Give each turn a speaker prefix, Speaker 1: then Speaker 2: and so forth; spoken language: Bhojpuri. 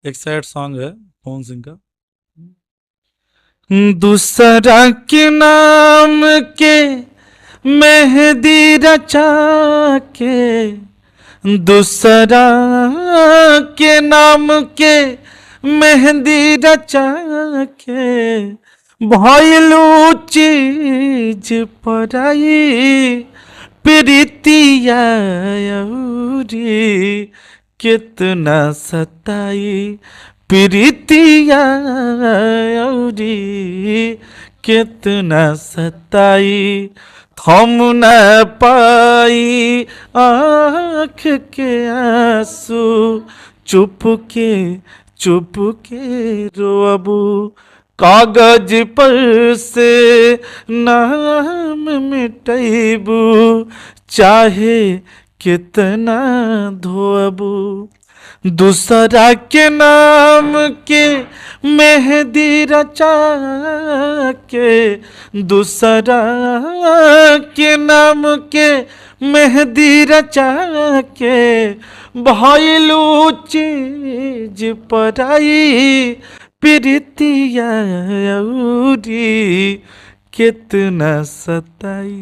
Speaker 1: एक सैड सॉन्ग है पवन सिंह का।
Speaker 2: दूसरा के नाम के मेहंदी रचा के, दूसरा के नाम के मेहंदी रचा के, भइलू चीज पराई प्रीतिया अउरी कितना सताई प्रीतिया अउरी कितना सताई, थम न पाई आँख के आंसू, चुप के रोबू, कागज पर से नाम मिटैबू, चाहे कितना धोबू। दूसरा के नाम के मेहंदी रचा के, दूसरा के नाम के मेहंदी रचा के, भइलू चीज पराई प्रीतिया अउरी कितना सताई।